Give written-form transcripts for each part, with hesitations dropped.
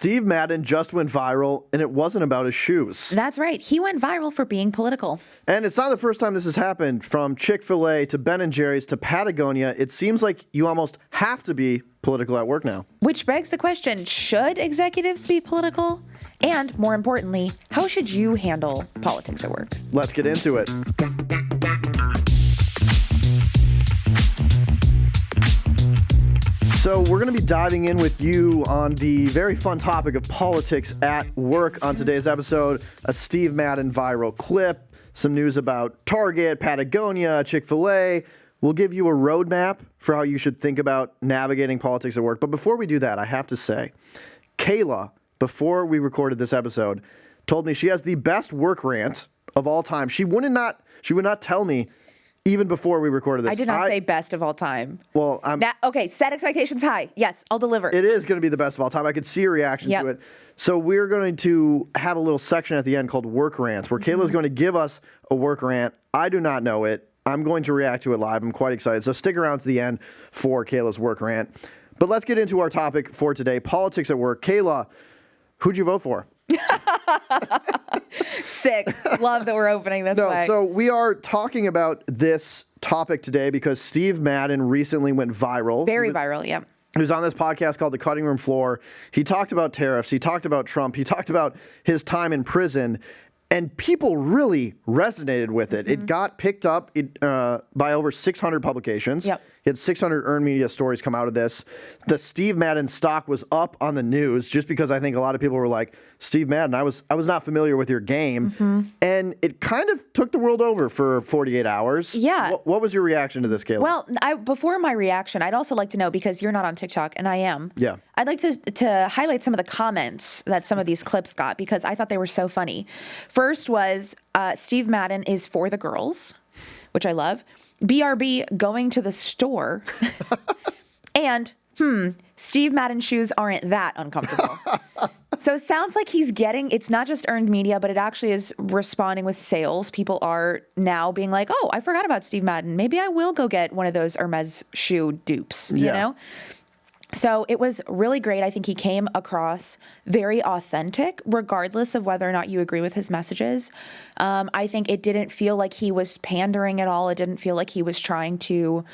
Steve Madden just went viral, and it wasn't about his shoes. That's right. He went viral for being political. And it's not the first time this has happened. From Chick-fil-A to Ben & Jerry's to Patagonia, it seems like you almost have to be political at work now. Which begs the question, should executives be political? And more importantly, how should you handle politics at work? Let's get into it. So we're going to be diving in with you on the very fun topic of politics at work on today's episode. A Steve Madden viral clip, some news about Target, Patagonia, Chick-fil-A. We'll give you a roadmap for how you should think about navigating politics at work. But before we do that, I have to say, Kaila, before we recorded this episode, told me she has the best work rant of all time. She would not tell me even before we recorded this. I did not say best of all time. Well, okay, set expectations high. Yes, I'll deliver. It is going to be the best of all time. I could see a reaction to it. So we're going to have a little section at the end called work rants, where Kayla's going to give us a work rant. I do not know it. I'm going to react to it live. I'm quite excited. So stick around to the end for Kayla's work rant. But let's get into our topic for today, politics at work. Kayla, who'd you vote for? Sick. Love that we're opening this way. So we are talking about this topic today because Steve Madden recently went viral. Very viral, yeah. He was on this podcast called The Cutting Room Floor. He talked about tariffs. He talked about Trump. He talked about his time in prison. And people really resonated with it. It got picked up by over 600 publications. Yep. He had 600 earned media stories come out of this. The Steve Madden stock was up on the news just because I think a lot of people were like, Steve Madden, I was not familiar with your game. And it kind of took the world over for 48 hours. Yeah. What was your reaction to this, Kayla? Well, before my reaction, I'd also like to know, because you're not on TikTok and I am. Yeah. I'd like to highlight some of the comments that some of these clips got because I thought they were so funny. First was Steve Madden is for the girls, which I love. BRB going to the store. And Steve Madden shoes aren't that uncomfortable. So it sounds like he's getting, it's not just earned media, but it actually is responding with sales. People are now being like, oh, I forgot about Steve Madden. Maybe I will go get one of those Hermes shoe dupes, you know? So it was really great. I think he came across very authentic, regardless of whether or not you agree with his messages. I think it didn't feel like he was pandering at all. It didn't feel like he was trying to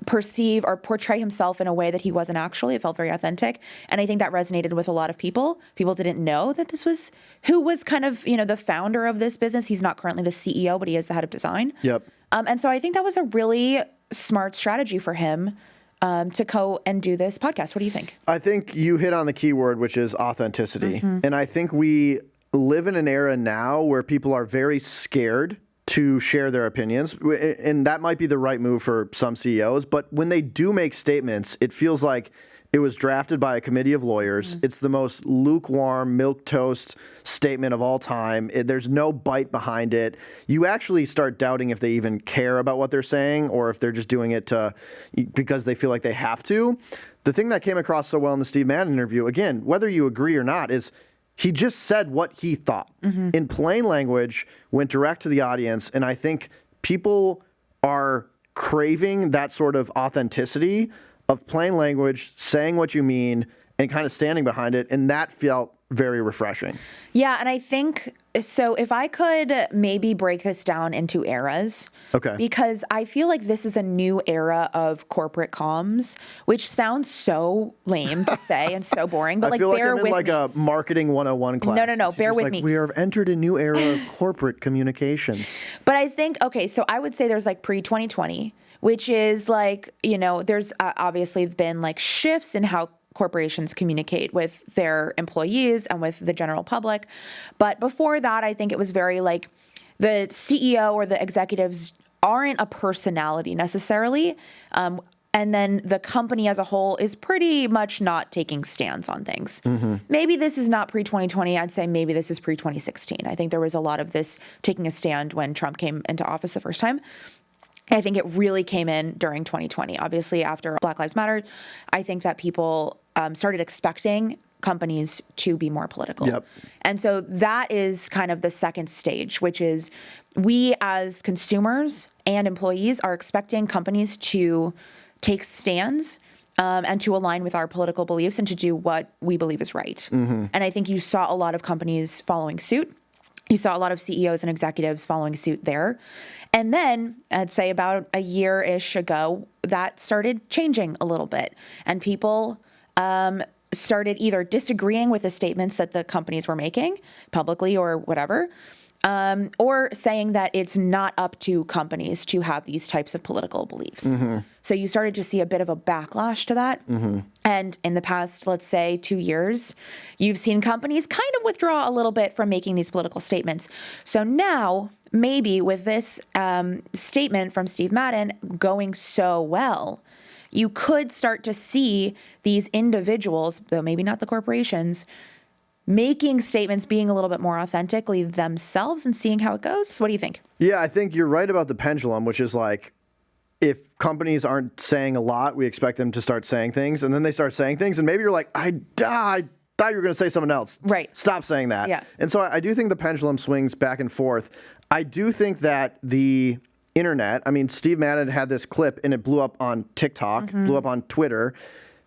perceive or portray himself in a way that he wasn't actually. It felt very authentic. And I think that resonated with a lot of people. People didn't know that this was who was kind of, the founder of this business. He's not currently the CEO, but he is the head of design. Yep. And so I think that was a really smart strategy for him to go and do this podcast. What do you think? I think you hit on the key word, which is authenticity. And I think we live in an era now where people are very scared to share their opinions. And that might be the right move for some CEOs. But when they do make statements, it feels like it was drafted by a committee of lawyers. It's the most lukewarm, milquetoast statement of all time. There's no bite behind it. You actually start doubting if they even care about what they're saying or if they're just doing it because they feel like they have to. The thing that came across so well in the Steve Madden interview, again, whether you agree or not, is he just said what he thought. In plain language, went direct to the audience, and I think people are craving that sort of authenticity of plain language, saying what you mean, and kind of standing behind it, and that felt very refreshing. Yeah, and I think, so if I could maybe break this down into eras. Okay. Because I feel like this is a new era of corporate comms, which sounds so lame to say and so boring, but I feel bear like I'm with in me. a marketing 101 class. No, bear with me. We have entered a new era of corporate communications. But I think, okay, so I would say there's like pre-2020, which is like, there's obviously been like shifts in how corporations communicate with their employees and with the general public. But before that, I think it was very like the CEO or the executives aren't a personality necessarily. And then the company as a whole is pretty much not taking stands on things. Maybe this is not pre-2020. I'd say maybe this is pre-2016. I think there was a lot of this taking a stand when Trump came into office the first time. I think it really came in during 2020. Obviously, after Black Lives Matter, I think that people started expecting companies to be more political. Yep. And so that is kind of the second stage, which is we as consumers and employees are expecting companies to take stands and to align with our political beliefs and to do what we believe is right. And I think you saw a lot of companies following suit. You saw a lot of CEOs and executives following suit there. And then I'd say about a year-ish ago, that started changing a little bit. And people started either disagreeing with the statements that the companies were making publicly or whatever, or saying that it's not up to companies to have these types of political beliefs. So you started to see a bit of a backlash to that. And in the past, let's say 2 years, you've seen companies kind of withdraw a little bit from making these political statements. So now, maybe with this statement from Steve Madden going so well, you could start to see these individuals, though maybe not the corporations, making statements, being a little bit more authentically themselves and seeing how it goes. What do you think? Yeah, I think you're right about the pendulum, which is like, if companies aren't saying a lot, we expect them to start saying things, and then they start saying things, and maybe you're like, I thought you were going to say something else. Right. Stop saying that. Yeah. And so I do think the pendulum swings back and forth. I do think that the internet, I mean, Steve Madden had this clip, and it blew up on TikTok, blew up on Twitter.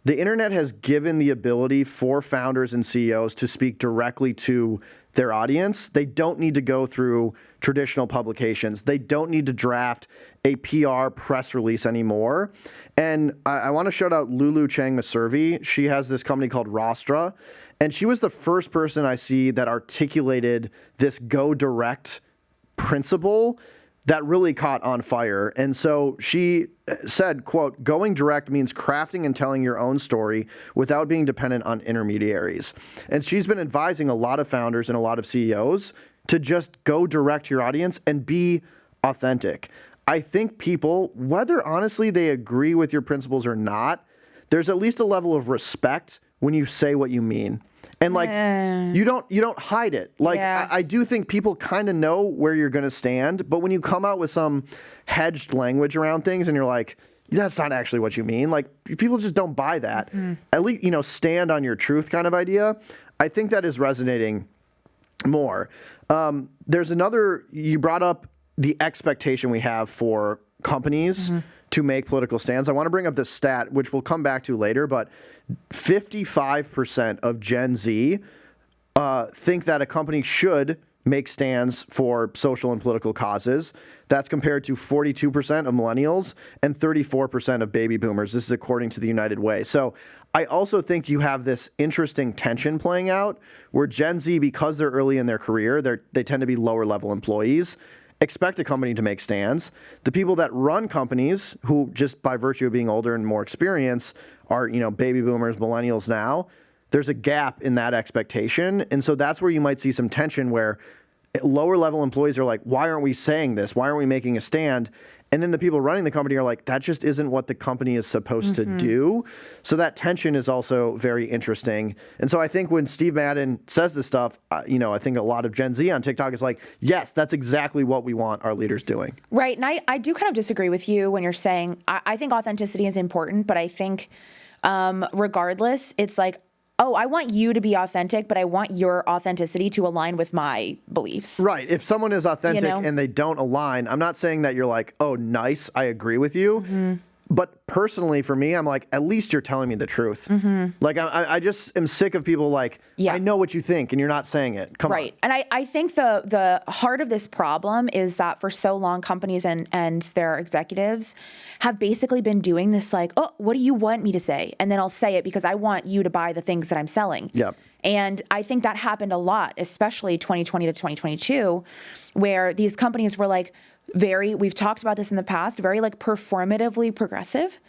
The internet has given the ability for founders and CEOs to speak directly to their audience. They don't need to go through traditional publications. They don't need to draft a PR press release anymore. And I want to shout out Lulu Cheng Meservey. She has this company called Rostra, and she was the first person I see that articulated this go direct principle that really caught on fire. And so she said, quote, going direct means crafting and telling your own story without being dependent on intermediaries. And she's been advising a lot of founders and a lot of CEOs to just go direct to your audience and be authentic. I think people, whether honestly they agree with your principles or not, there's at least a level of respect when you say what you mean. And like, you don't hide it. Like, I do think people kind of know where you're going to stand, but when you come out with some hedged language around things and you're like, that's not actually what you mean. Like, people just don't buy that. At least, stand on your truth kind of idea. I think that is resonating more. There's another, you brought up the expectation we have for companies to make political stands. I want to bring up this stat, which we'll come back to later, but 55% of Gen Z think that a company should make stands for social and political causes. That's compared to 42% of millennials and 34% of baby boomers. This is according to the United Way. So I also think you have this interesting tension playing out where Gen Z, because they're early in their career, they tend to be lower level employees, expect a company to make stands. The people that run companies, who just by virtue of being older and more experienced are, baby boomers, millennials now, there's a gap in that expectation. And so that's where you might see some tension where lower level employees are like, why aren't we saying this? Why aren't we making a stand? And then the people running the company are like, that just isn't what the company is supposed to do. So that tension is also very interesting. And so I think when Steve Madden says this stuff, I think a lot of Gen Z on TikTok is like, yes, that's exactly what we want our leaders doing. Right. And I do kind of disagree with you when you're saying, I think authenticity is important, but I think regardless, it's like, oh, I want you to be authentic, but I want your authenticity to align with my beliefs. Right. If someone is authentic and they don't align, I'm not saying that you're like, oh, nice, I agree with you. But personally, for me, I'm like, at least you're telling me the truth. Like, I just am sick of people like, I know what you think, and you're not saying it. Come on. Right. And I think the heart of this problem is that for so long, companies and their executives have basically been doing this like, oh, what do you want me to say? And then I'll say it because I want you to buy the things that I'm selling. Yep. And I think that happened a lot, especially 2020 to 2022, where these companies were like, we've talked about this in the past, very like performatively progressive.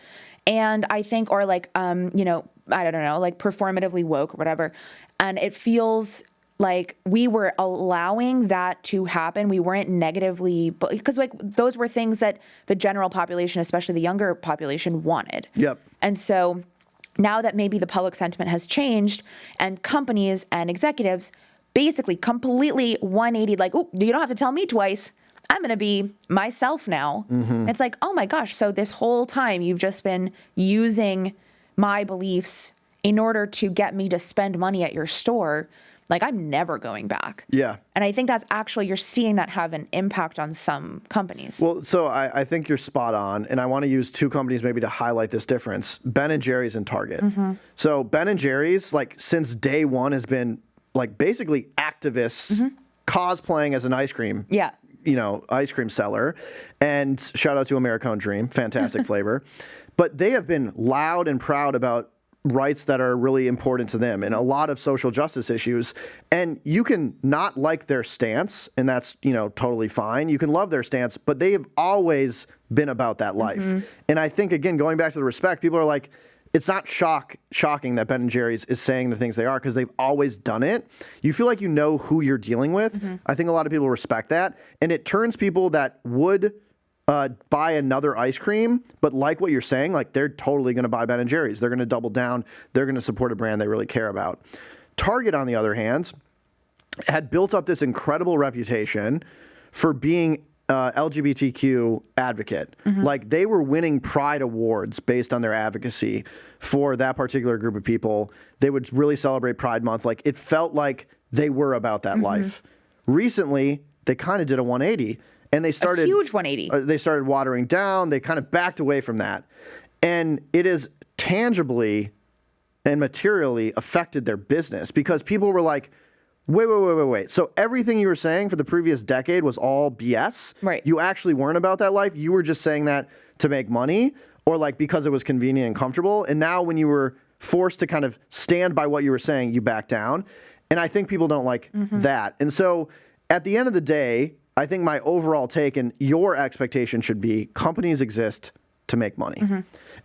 And I think, or like, I don't know, like performatively woke or whatever. And it feels like we were allowing that to happen. We weren't negatively, because like those were things that the general population, especially the younger population, wanted. Yep. And so now that maybe the public sentiment has changed and companies and executives basically completely 180, like, oh, you don't have to tell me twice. I'm going to be myself now. It's like, oh my gosh. So this whole time you've just been using my beliefs in order to get me to spend money at your store. Like, I'm never going back. Yeah. And I think that's actually, you're seeing that have an impact on some companies. Well, so I think you're spot on, and I want to use two companies maybe to highlight this difference: Ben and Jerry's and Target. So Ben and Jerry's, like, since day one, has been like basically activists cosplaying as an ice cream. Yeah. Ice cream seller. And shout out to Americone Dream, fantastic flavor. But they have been loud and proud about rights that are really important to them and a lot of social justice issues. And you can not like their stance, and that's, totally fine. You can love their stance, but they have always been about that life. And I think, again, going back to the respect, people are like, it's not shocking that Ben & Jerry's is saying the things they are because they've always done it. You feel like you know who you're dealing with. I think a lot of people respect that. And it turns people that would buy another ice cream, but like what you're saying, like they're totally going to buy Ben & Jerry's. They're going to double down. They're going to support a brand they really care about. Target, on the other hand, had built up this incredible reputation for being LGBTQ advocate. Like, they were winning Pride Awards based on their advocacy for that particular group of people. They would really celebrate Pride Month. Like, it felt like they were about that life. Recently, they kind of did a 180. And they started a huge 180. They started watering down. They kind of backed away from that. And it has tangibly and materially affected their business because people were like, wait. So everything you were saying for the previous decade was all BS? Right. You actually weren't about that life? You were just saying that to make money or like because it was convenient and comfortable? And now when you were forced to kind of stand by what you were saying, you back down. And I think people don't like that. And so at the end of the day, I think my overall take and your expectation should be companies exist to make money.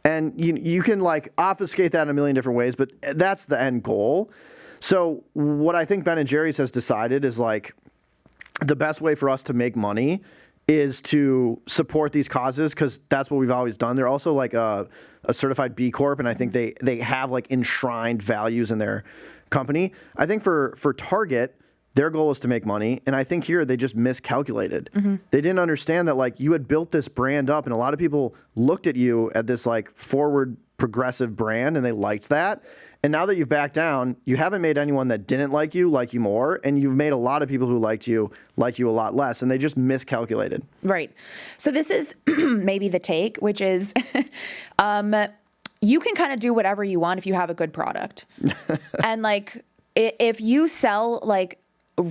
And you can like obfuscate that in a million different ways, but that's the end goal. So what I think Ben & Jerry's has decided is like the best way for us to make money is to support these causes because that's what we've always done. They're also like a certified B Corp, and I think they have like enshrined values in their company. I think for Target, their goal is to make money, and I think here they just miscalculated. They didn't understand that like you had built this brand up, and a lot of people looked at you at this like forward progressive brand, and they liked that. And now that you've backed down, you haven't made anyone that didn't like you more, and you've made a lot of people who liked you a lot less, and they just miscalculated. Right. So this is maybe the take, which is you can kind of do whatever you want if you have a good product. And like if you sell like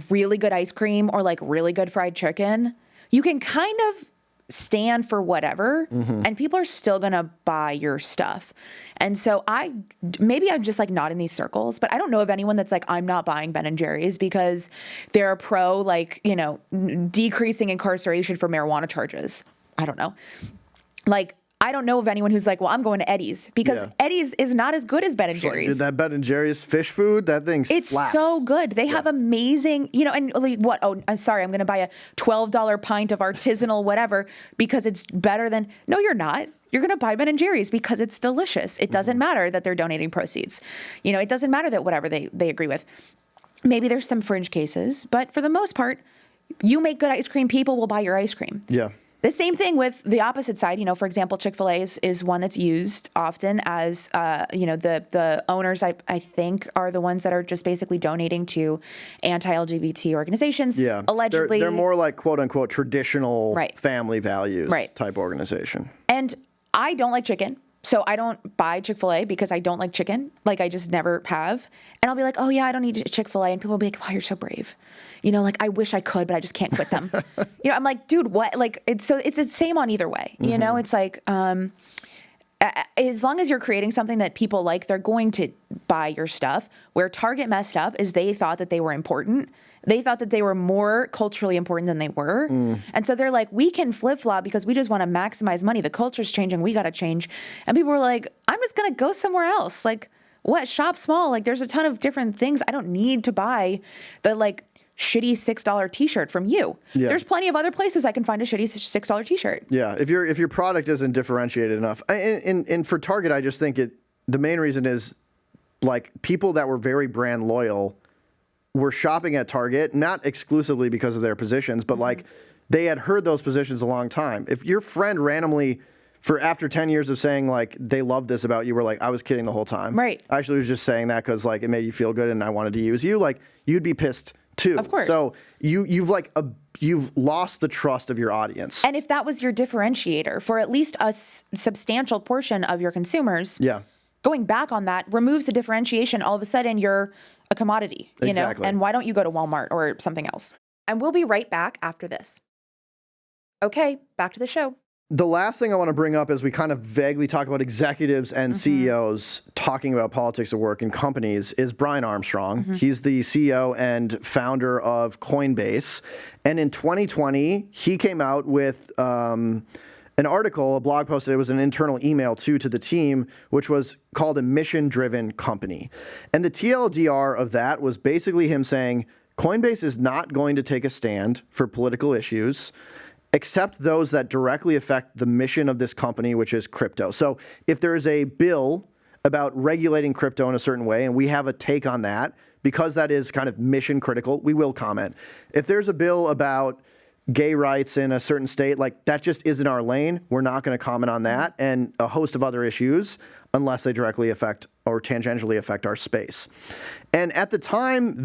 really good ice cream or like really good fried chicken, you can kind of stand for whatever and people are still going to buy your stuff. And so maybe I'm just like not in these circles, but I don't know of anyone that's like, I'm not buying Ben & Jerry's because they're a pro, like, decreasing incarceration for marijuana charges. I don't know. Like, I don't know of anyone who's like, well, I'm going to Eddie's because Eddie's is not as good as Ben & Jerry's. Like, that Ben & Jerry's fish food, that thing It's slaps. so good. They have amazing, and like what? Oh, I'm sorry. I'm going to buy a $12 pint of artisanal whatever because it's better than, no, you're not. You're going to buy Ben & Jerry's because it's delicious. It doesn't matter that they're donating proceeds. It doesn't matter that whatever they agree with. Maybe there's some fringe cases, but for the most part, you make good ice cream, people will buy your ice cream. Yeah. The same thing with the opposite side. For example, Chick-fil-A is one that's used often as, the owners, I think, are the ones that are just basically donating to anti-LGBT organizations. Yeah. Allegedly. They're more like, quote unquote, traditional family values type organization. And I don't like chicken. So I don't buy Chick-fil-A because I don't like chicken. Like, I just never have. And I'll be like, oh, yeah, I don't need Chick-fil-A. And people will be like, wow, you're so brave. Like, I wish I could, but I just can't quit them. I'm like, dude, what? Like, it's the same on either way. It's like, as long as you're creating something that people like, they're going to buy your stuff. Where Target messed up is they thought that they were important. They thought that they were more culturally important than they were. And so they're like, we can flip-flop because we just want to maximize money. The culture's changing. We got to change. And people were like, I'm just going to go somewhere else. Like, what? Shop small. Like, there's a ton of different things. I don't need to buy the, like, shitty $6 t-shirt from you. Yeah. There's plenty of other places I can find a shitty $6 t-shirt. Yeah. If your product isn't differentiated enough. And for Target, I just think the main reason is, like, people that were very brand loyal were shopping at Target, not exclusively because of their positions, but like they had heard those positions a long time. If your friend randomly for after 10 years of saying like they love this about you, we're like, I was kidding the whole time. Right. I actually was just saying that because like it made you feel good and I wanted to use you. Like you'd be pissed too. Of course. So you've lost the trust of your audience. And if that was your differentiator for at least a substantial portion of your consumers, Yeah. going back on that removes the differentiation. All of a sudden, you're a commodity, you Exactly. know? And why don't you go to Walmart or something else? And we'll be right back after this. Okay, back to the show. The last thing I want to bring up is we kind of vaguely talk about executives and CEOs talking about politics at work in companies is Brian Armstrong. He's the CEO and founder of Coinbase. And in 2020, he came out with an article, a blog post, it was an internal email to the team, which was called a mission-driven company. And the TLDR of that was basically him saying, Coinbase is not going to take a stand for political issues, except those that directly affect the mission of this company, which is crypto. So if there is a bill about regulating crypto in a certain way, and we have a take on that, because that is kind of mission critical, we will comment. If there's a bill about gay rights in a certain state, like that just isn't our lane, we're not going to comment on that, and a host of other issues, unless they directly affect or tangentially affect our space. And at the time,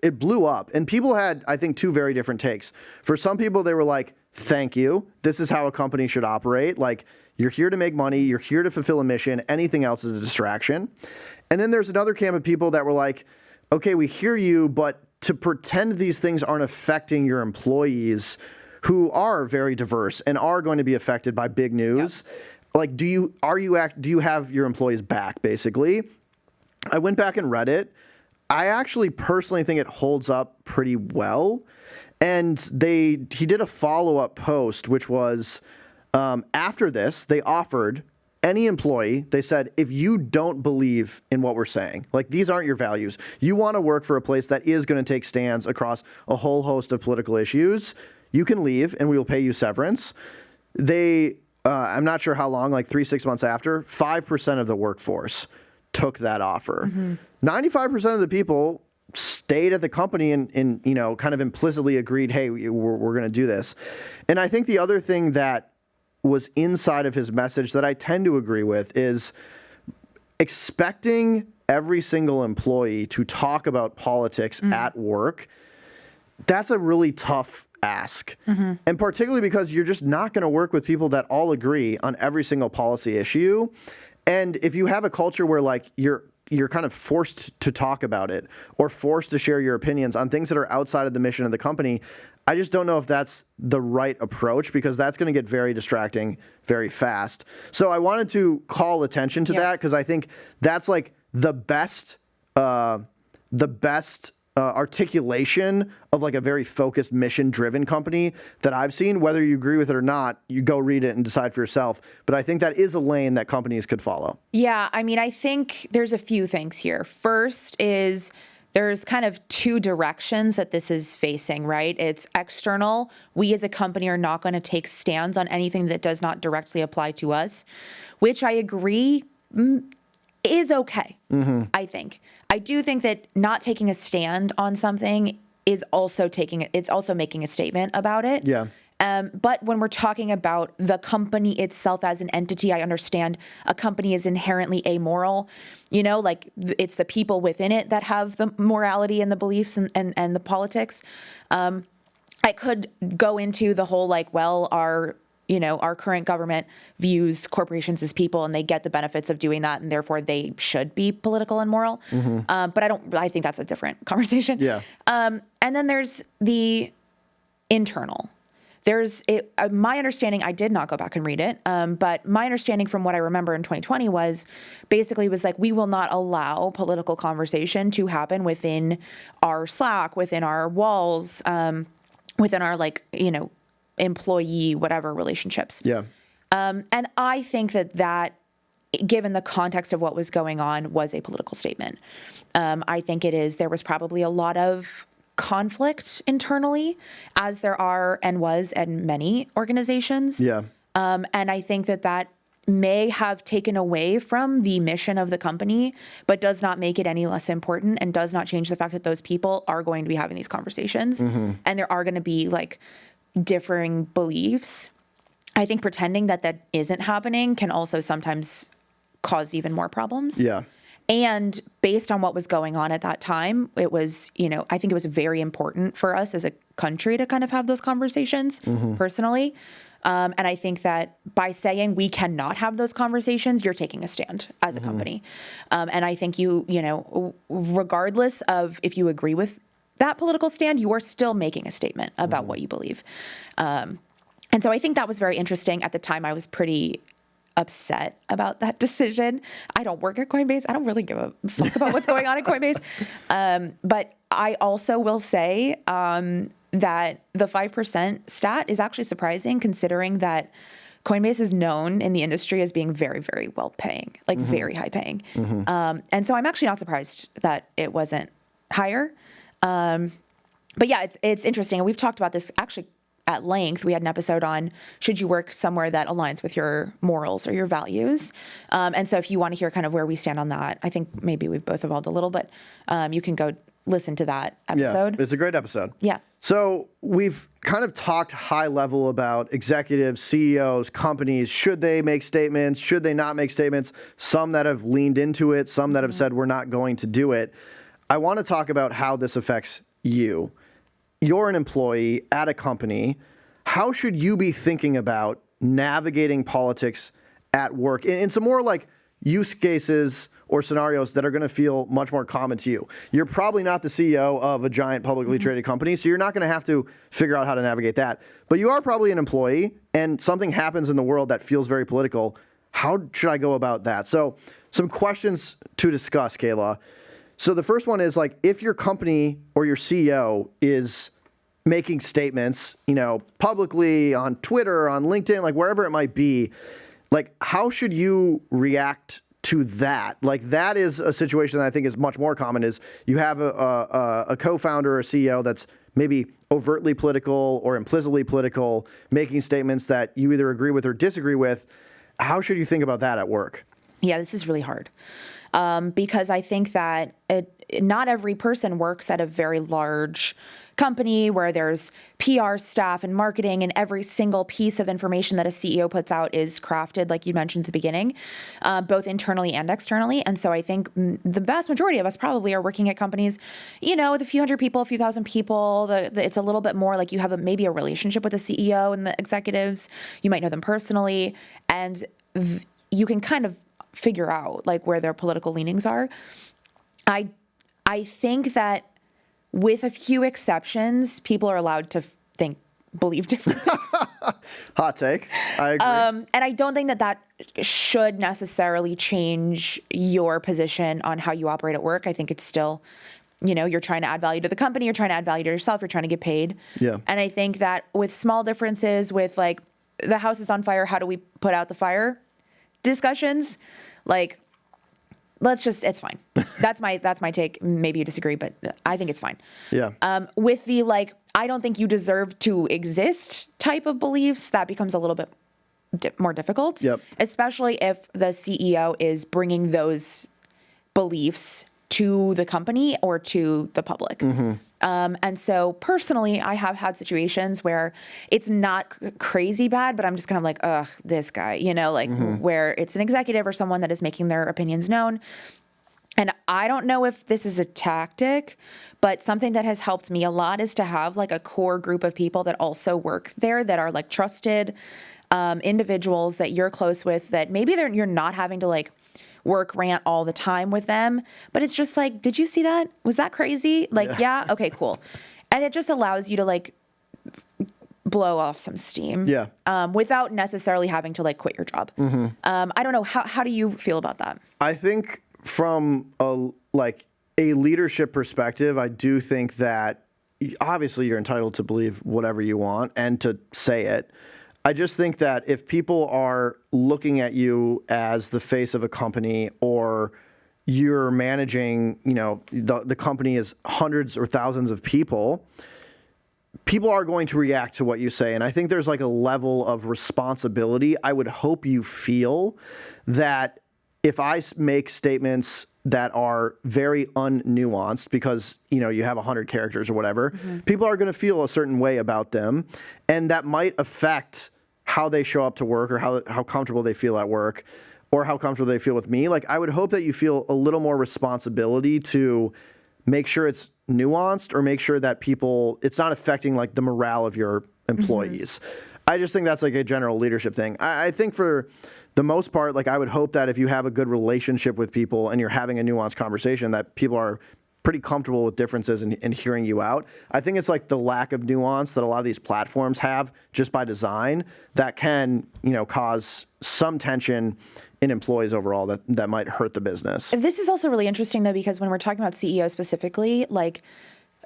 it blew up, and people had, I think, two very different takes. For some people, they were like, thank you. This is how a company should operate. Like, you're here to make money. You're here to fulfill a mission. Anything else is a distraction. And then there's another camp of people that were like, okay, we hear you, but to pretend these things aren't affecting your employees who are very diverse and are going to be affected by big news. Yep. Like, do you have your employees back, basically? I went back and read it. I actually personally think it holds up pretty well. And he did a follow-up post, which was after this, they offered any employee, they said, if you don't believe in what we're saying, like these aren't your values, you want to work for a place that is going to take stands across a whole host of political issues, you can leave and we will pay you severance. I'm not sure how long, like 3-6 months after, 5% of the workforce took that offer. 95% of the people stayed at the company and kind of implicitly agreed, hey, we're going to do this. And I think the other thing that was inside of his message that I tend to agree with is expecting every single employee to talk about politics at work. That's a really tough ask. And particularly because you're just not going to work with people that all agree on every single policy issue. And if you have a culture where like you're kind of forced to talk about it or forced to share your opinions on things that are outside of the mission of the company, I just don't know if that's the right approach because that's going to get very distracting very fast. So I wanted to call attention to that because I think that's like the best articulation of like a very focused mission-driven company that I've seen. Whether you agree with it or not, you go read it and decide for yourself. But I think that is a lane that companies could follow. Yeah, I mean, I think there's a few things here. First is there's kind of two directions that this is facing, right? It's external. We as a company are not going to take stands on anything that does not directly apply to us, which I agree is okay, I think. I do think that not taking a stand on something is also making a statement about it. Yeah. But when we're talking about the company itself as an entity, I understand a company is inherently amoral, like it's the people within it that have the morality and the beliefs and the politics. I could go into the whole like, well, our current government views corporations as people and they get the benefits of doing that and therefore they should be political and moral. But I think that's a different conversation. Yeah. And then there's the internal. My understanding, I did not go back and read it, but my understanding from what I remember in 2020 was like, we will not allow political conversation to happen within our Slack, within our walls, within our employee, whatever relationships. Yeah. And I think that given the context of what was going on was a political statement. I think there was probably a lot of conflict internally, as there are and was at many organizations. Yeah. And I think that may have taken away from the mission of the company, but does not make it any less important and does not change the fact that those people are going to be having these conversations and there are going to be like differing beliefs. I think pretending that that isn't happening can also sometimes cause even more problems. Yeah. And based on what was going on at that time, it was, I think it was very important for us as a country to kind of have those conversations personally. And I think that by saying we cannot have those conversations, you're taking a stand as a company. And I think regardless of if you agree with that political stand, you are still making a statement about what you believe. And so I think that was very interesting. At the time, I was pretty upset about that decision. I don't work at Coinbase. I don't really give a fuck about what's going on at Coinbase. But I also will say that the 5% stat is actually surprising, considering that Coinbase is known in the industry as being very, very well paying, like very high paying. And so I'm actually not surprised that it wasn't higher. But yeah, it's interesting. And we've talked about this actually at length. We had an episode on should you work somewhere that aligns with your morals or your values. And so if you want to hear kind of where we stand on that, I think maybe we've both evolved a little, but you can go listen to that episode. Yeah, it's a great episode. Yeah. So we've kind of talked high level about executives, CEOs, companies. Should they make statements? Should they not make statements? Some that have leaned into it, some that have said we're not going to do it. I want to talk about how this affects you. You're an employee at a company. How should you be thinking about navigating politics at work in some more like use cases or scenarios that are going to feel much more common to you? You're probably not the CEO of a giant publicly traded company, so you're not going to have to figure out how to navigate that. But you are probably an employee, and something happens in the world that feels very political. How should I go about that? So some questions to discuss, Kaila. So the first one is like, if your company or your CEO is making statements, publicly on Twitter, on LinkedIn, like wherever it might be, like how should you react to that? Like that is a situation that I think is much more common is you have a co-founder or a CEO that's maybe overtly political or implicitly political, making statements that you either agree with or disagree with. How should you think about that at work? Yeah, this is really hard. Because I think that not every person works at a very large company where there's PR staff and marketing, and every single piece of information that a CEO puts out is crafted, like you mentioned at the beginning, both internally and externally. And so I think the vast majority of us probably are working at companies, with a few hundred people, a few thousand people. It's a little bit more like you have maybe a relationship with the CEO and the executives. You might know them personally, and you can kind of figure out like where their political leanings are. I think that with a few exceptions, people are allowed to believe different things. Hot take. I agree. And I don't think that should necessarily change your position on how you operate at work. I think it's still, you're trying to add value to the company, you're trying to add value to yourself, you're trying to get paid. Yeah. And I think that with small differences, with like the house is on fire, how do we put out the fire discussions, like it's fine. That's my take. Maybe you disagree, but I think it's fine. Yeah. With the I don't think you deserve to exist type of beliefs, that becomes a little bit more difficult. Yep. Especially if the CEO is bringing those beliefs to the company or to the public. And so personally, I have had situations where it's not crazy bad, but I'm just kind of like, ugh, this guy, where it's an executive or someone that is making their opinions known. And I don't know if this is a tactic, but something that has helped me a lot is to have like a core group of people that also work there that are like trusted individuals that you're close with, that maybe you're not having to like work rant all the time with them, but it's just like, did you see that? Was that crazy? Like, yeah. Okay, cool. And it just allows you to like blow off some steam. Yeah. Without necessarily having to like quit your job. I don't know. How do you feel about that? I think from a leadership perspective, I do think that obviously you're entitled to believe whatever you want and to say it. I just think that if people are looking at you as the face of a company, or you're managing, the company is hundreds or thousands of people are going to react to what you say. And I think there's like a level of responsibility I would hope you feel that if I make statements that are very unnuanced because, you have 100 characters or whatever, people are going to feel a certain way about them. And that might affect how they show up to work or how comfortable they feel at work or how comfortable they feel with me. Like, I would hope that you feel a little more responsibility to make sure it's nuanced or make sure that it's not affecting like the morale of your employees. I just think that's like a general leadership thing. I think for the most part, like, I would hope that if you have a good relationship with people and you're having a nuanced conversation, that people are pretty comfortable with differences and hearing you out. I think it's like the lack of nuance that a lot of these platforms have just by design that can, cause some tension in employees overall that might hurt the business. This is also really interesting though, because when we're talking about CEO specifically, like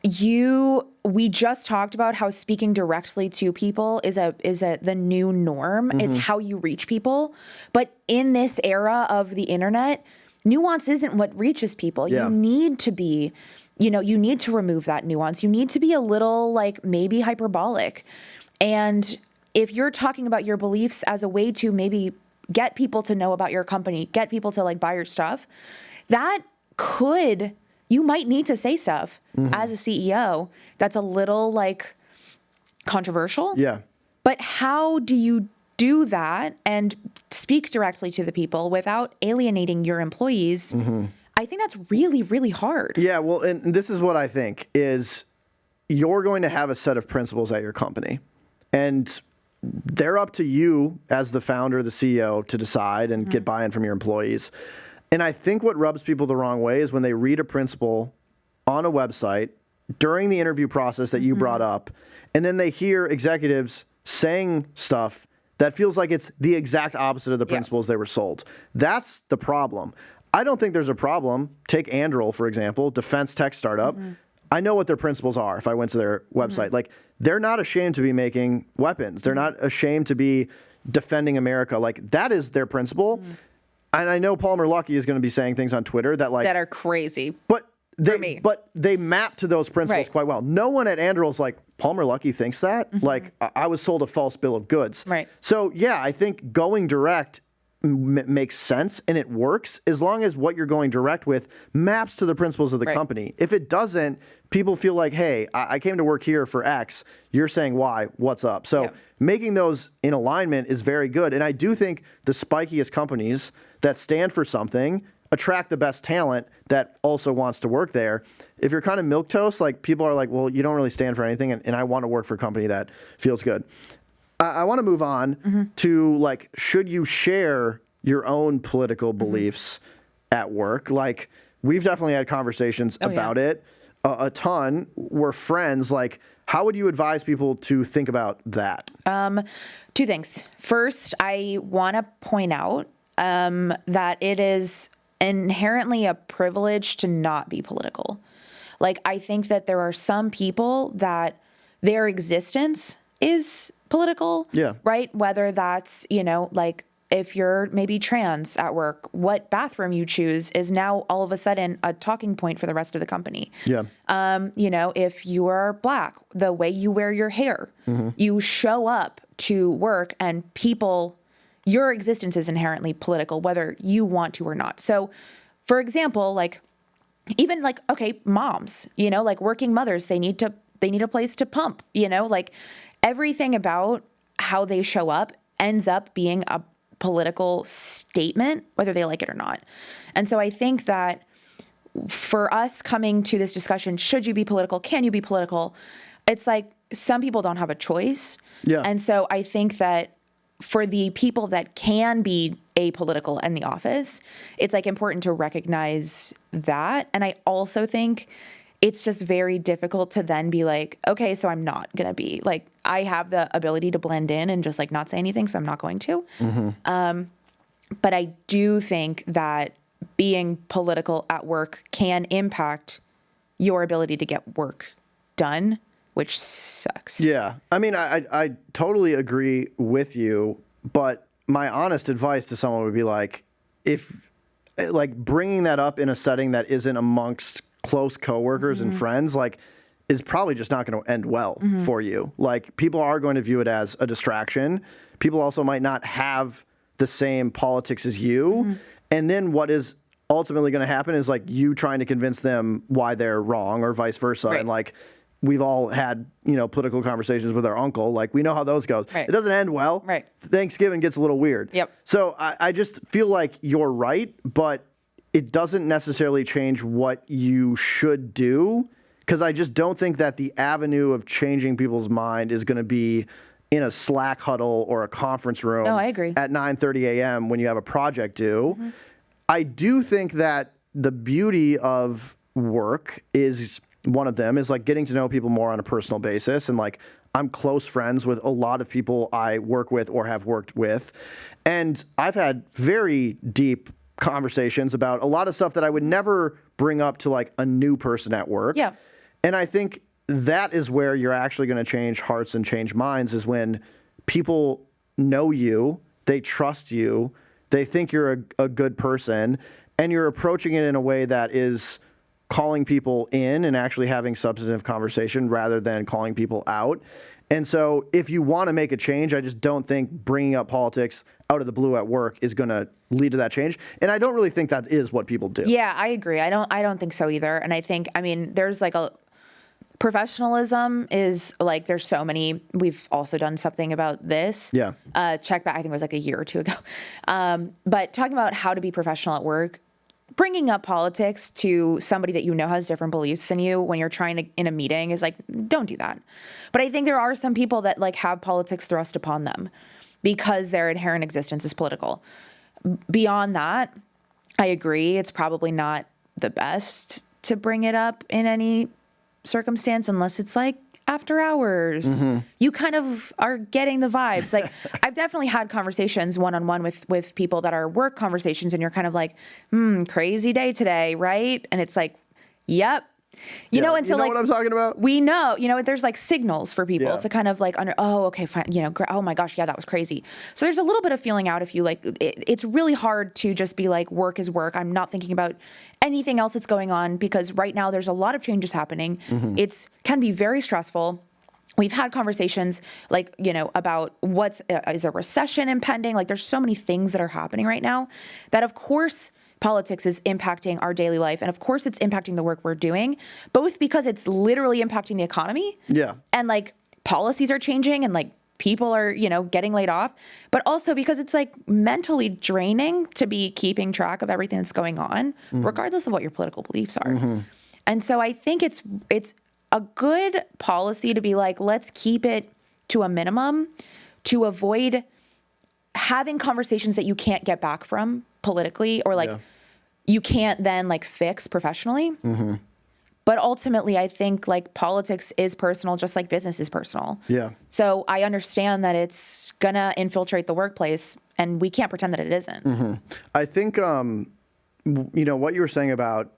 we just talked about how speaking directly to people is the new norm. It's how you reach people. But in this era of the internet, nuance isn't what reaches people. Yeah. You need to be, you need to remove that nuance. You need to be a little like maybe hyperbolic. And if you're talking about your beliefs as a way to maybe get people to know about your company, get people to like buy your stuff, you might need to say stuff as a CEO that's a little like controversial. Yeah. But how do you do that and speak directly to the people without alienating your employees? I think that's really, really hard. Yeah, well, and this is what I think is you're going to have a set of principles at your company, and they're up to you as the founder, the CEO, to decide and get buy-in from your employees. And I think what rubs people the wrong way is when they read a principle on a website during the interview process that you brought up, and then they hear executives saying stuff that feels like it's the exact opposite of the principles they were sold. That's the problem. I don't think there's a problem. Take Anduril, for example, defense tech startup. I know what their principles are if I went to their website. Like, they're not ashamed to be making weapons. They're not ashamed to be defending America. Like, that is their principle. And I know Palmer Luckey is going to be saying things on Twitter that are crazy. But they map to those principles quite well. No one at Anduril is like, Palmer Luckey thinks that? Like, I was sold a false bill of goods. Right. So, yeah, I think going direct makes sense and it works as long as what you're going direct with maps to the principles of the company. If it doesn't, people feel like, hey, I came to work here for X. You're saying Y. What's up? So making those in alignment is very good. And I do think the spikiest companies that stand for something attract the best talent that also wants to work there. If you're kind of milquetoast, like, people are like, well, you don't really stand for anything, and I want to work for a company that feels good. I want to move on to, like, should you share your own political beliefs at work? Like, we've definitely had conversations about it a ton. We're friends. Like, how would you advise people to think about that? Two things. First, I want to point out that it is inherently a privilege to not be political. Like, I think that there are some people that their existence is political, right? Whether that's, like, if you're maybe trans at work, what bathroom you choose is now all of a sudden a talking point for the rest of the company. If you're Black, the way you wear your hair, you show up to work and your existence is inherently political, whether you want to or not. So, for example, like, even like, okay, moms, like working mothers, they need a place to pump, like, everything about how they show up ends up being a political statement, whether they like it or not. And so I think that for us coming to this discussion, should you be political? Can you be political? It's like some people don't have a choice. And so I think that for the people that can be apolitical in the office, it's like important to recognize that. And I also think it's just very difficult to then be like, okay, so I'm not going to be like, I have the ability to blend in and just like not say anything, so I'm not going to. But I do think that being political at work can impact your ability to get work done, which sucks. Yeah. I mean, I totally agree with you, but my honest advice to someone would be like, if like bringing that up in a setting that isn't amongst close coworkers and friends, like, is probably just not going to end well for you. Like, people are going to view it as a distraction. People also might not have the same politics as you. And then what is ultimately going to happen is like you trying to convince them why they're wrong or vice versa. And like, we've all had, political conversations with our uncle. Like, we know how those go. Right. It doesn't end well. Right. Thanksgiving gets a little weird. Yep. So I just feel like you're right, but it doesn't necessarily change what you should do, because I just don't think that the avenue of changing people's mind is going to be in a Slack huddle or a conference room. No, I agree. At 9:30 a.m. when you have a project due. Mm-hmm. I do think that the beauty of work is, one of them is like getting to know people more on a personal basis. And like, I'm close friends with a lot of people I work with or have worked with. And I've had very deep conversations about a lot of stuff that I would never bring up to like a new person at work. Yeah. And I think that is where you're actually going to change hearts and change minds, is when people know you, they trust you, they think you're a good person, and you're approaching it in a way that is calling people in and actually having substantive conversation rather than calling people out. And so if you want to make a change, I just don't think bringing up politics out of the blue at work is going to lead to that change. And I don't really think that is what people do. Yeah, I agree. I don't think so either. And I think, there's like professionalism is like, there's so many, we've also done something about this. Yeah. Check back, I think it was like a year or two ago. But talking about how to be professional at work, bringing up politics to somebody that has different beliefs than you when you're trying to, in a meeting, is like, don't do that. But I think there are some people that like have politics thrust upon them because their inherent existence is political. Beyond that, I agree, it's probably not the best to bring it up in any circumstance unless it's like after hours. Mm-hmm. You kind of are getting the vibes. Like, I've definitely had conversations one-on-one with people that are work conversations, and you're kind of like, crazy day today, right? And it's like, yep. And so you know like, what I'm talking about? we know, there's like signals for people to kind of like, okay, fine, oh my gosh, yeah, that was crazy. So there's a little bit of feeling out if you like, it's really hard to just be like, work is work. I'm not thinking about anything else that's going on, because right now there's a lot of changes happening. Mm-hmm. Can be very stressful. We've had conversations like, about is a recession impending? Like, there's so many things that are happening right now that, of course, politics is impacting our daily life. And of course it's impacting the work we're doing, both because it's literally impacting the economy. Yeah. And like, policies are changing and like, people are, getting laid off, but also because it's like mentally draining to be keeping track of everything that's going on, regardless of what your political beliefs are. Mm-hmm. And so I think it's a good policy to be like, let's keep it to a minimum to avoid having conversations that you can't get back from politically, or like you can't then like fix professionally. Mm-hmm. But ultimately, I think like politics is personal, just like business is personal. Yeah. So I understand that it's gonna infiltrate the workplace, and we can't pretend that it isn't. Mm-hmm. I think, what you were saying about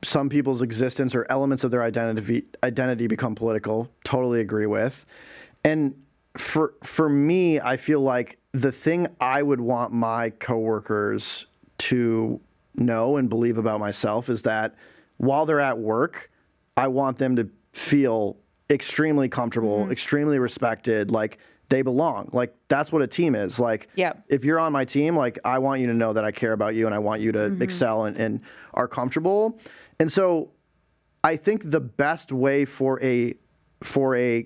some people's existence or elements of their identity become political, totally agree with. And for me, I feel like the thing I would want my coworkers to know and believe about myself is that while they're at work, I want them to feel extremely comfortable, extremely respected, like they belong. Like, that's what a team is. Like, if you're on my team, like, I want you to know that I care about you and I want you to excel and are comfortable. And so I think the best way for a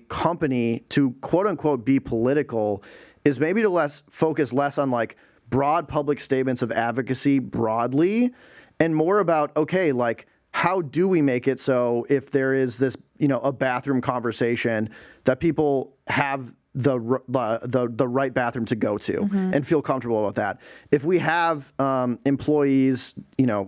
company to quote unquote be political is maybe to focus less on like broad public statements of advocacy broadly, and more about, okay, like, how do we make it so if there is this, a bathroom conversation, that people have the right bathroom to go to and feel comfortable about that. If we have employees,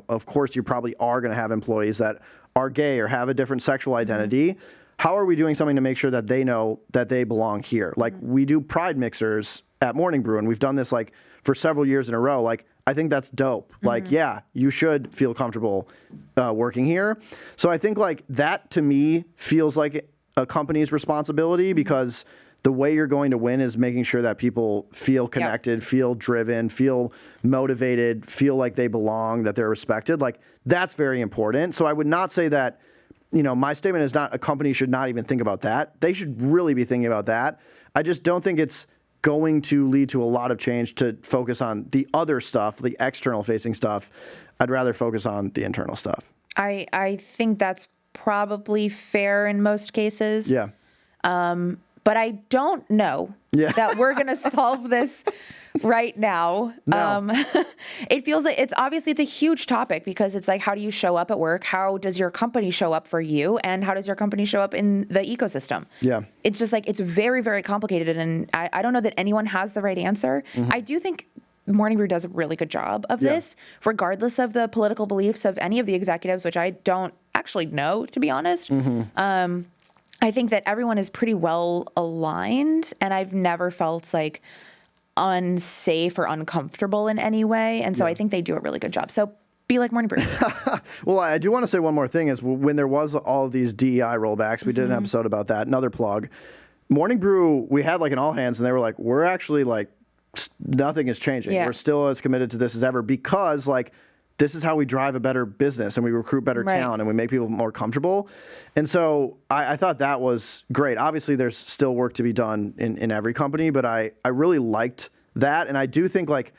of course you probably are going to have employees that are gay or have a different sexual identity. How are we doing something to make sure that they know that they belong here? Like, we do pride mixers at Morning Brew, and we've done this like for several years in a row. Like, I think that's dope. Like, yeah, you should feel comfortable working here. So I think like that to me feels like a company's responsibility, because the way you're going to win is making sure that people feel connected, feel driven, feel motivated, feel like they belong, that they're respected. Like, that's very important. So I would not say that, my statement is not a company should not even think about that. They should really be thinking about that. I just don't think it's going to lead to a lot of change to focus on the other stuff, the external facing stuff. I'd rather focus on the internal stuff. I think that's probably fair in most cases. Yeah. But I don't know that we're going to solve this right now. No. It feels like it's a huge topic because it's like, how do you show up at work? How does your company show up for you? And how does your company show up in the ecosystem? Yeah. It's just like, it's very, very complicated. And I don't know that anyone has the right answer. I do think Morning Brew does a really good job of this, regardless of the political beliefs of any of the executives, which I don't actually know, to be honest. I think that everyone is pretty well aligned, and I've never felt like unsafe or uncomfortable in any way. And so I think they do a really good job. So be like Morning Brew. Well, I do want to say one more thing is when there was all of these DEI rollbacks, we did an episode about that, another plug. Morning Brew, we had like an all hands and they were like, we're actually like, nothing is changing. Yeah. We're still as committed to this as ever because like, this is how we drive a better business and we recruit better talent and we make people more comfortable. And so I thought that was great. Obviously, there's still work to be done in every company, but I really liked that. And I do think like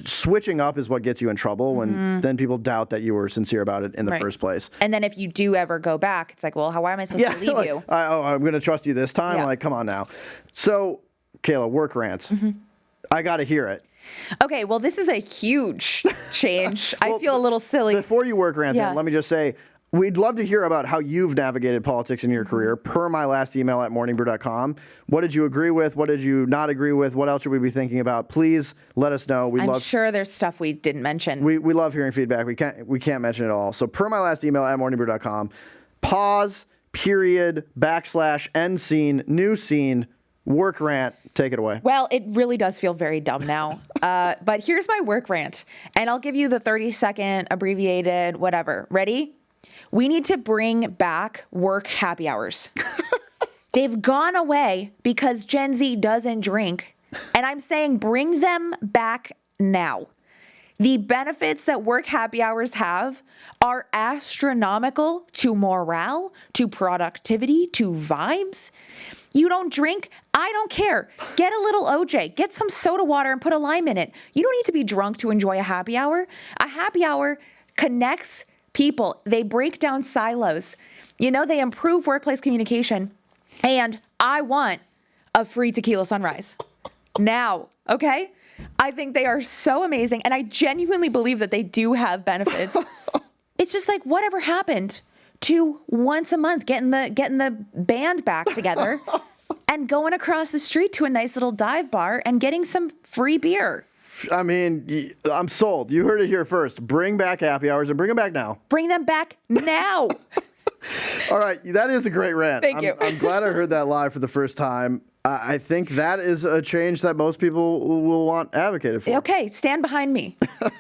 switching up is what gets you in trouble when then people doubt that you were sincere about it in the first place. And then if you do ever go back, it's like, well, why am I supposed to leave like, you? I'm going to trust you this time. Like, come on now. So, Kaila, work rants. I got to hear it. Okay, well, this is a huge change. I feel a little silly. Before you work rant, then, let me just say, we'd love to hear about how you've navigated politics in your career per my last email at morningbrew.com. What did you agree with? What did you not agree with? What else should we be thinking about? Please let us know. I'm sure there's stuff we didn't mention. We love hearing feedback. We can't mention it all. So per my last email at morningbrew.com, pause, period, / end scene, new scene, work rant. Take it away. Well, it really does feel very dumb now. But here's my work rant. And I'll give you the 30-second abbreviated whatever. Ready? We need to bring back work happy hours. They've gone away because Gen Z doesn't drink. And I'm saying bring them back now. The benefits that work happy hours have are astronomical to morale, to productivity, to vibes. You don't drink? I don't care. Get a little OJ, get some soda water and put a lime in it. You don't need to be drunk to enjoy a happy hour. A happy hour connects people. They break down silos. You know, they improve workplace communication. And I want a free tequila sunrise now, okay? I think they are so amazing, and I genuinely believe that they do have benefits. It's just like, whatever happened to once a month getting the band back together and going across the street to a nice little dive bar and getting some free beer? I mean, I'm sold. You heard it here first. Bring back happy hours and bring them back now. Bring them back now. All right, that is a great rant. Thank you. I'm glad I heard that live for the first time. I think that is a change that most people will want advocated for. Okay, stand behind me.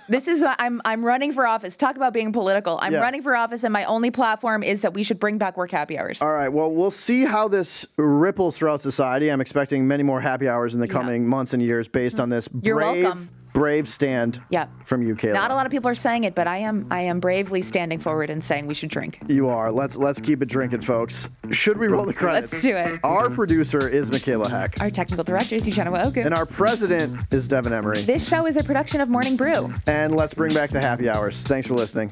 This is I'm running for office. Talk about being political. I'm running for office, and my only platform is that we should bring back work happy hours. All right. Well, we'll see how this ripples throughout society. I'm expecting many more happy hours in the coming months and years based on this brave stand from you, Kaila. Not a lot of people are saying it, but I am bravely standing forward and saying we should drink. You are. Let's keep it drinking, folks. Should we roll the credits? Let's do it. Our producer is Michaela Heck. Our technical director is Eugenia Oku. And our president is Devin Emery. This show is a production of Morning Brew. And let's bring back the happy hours. Thanks for listening.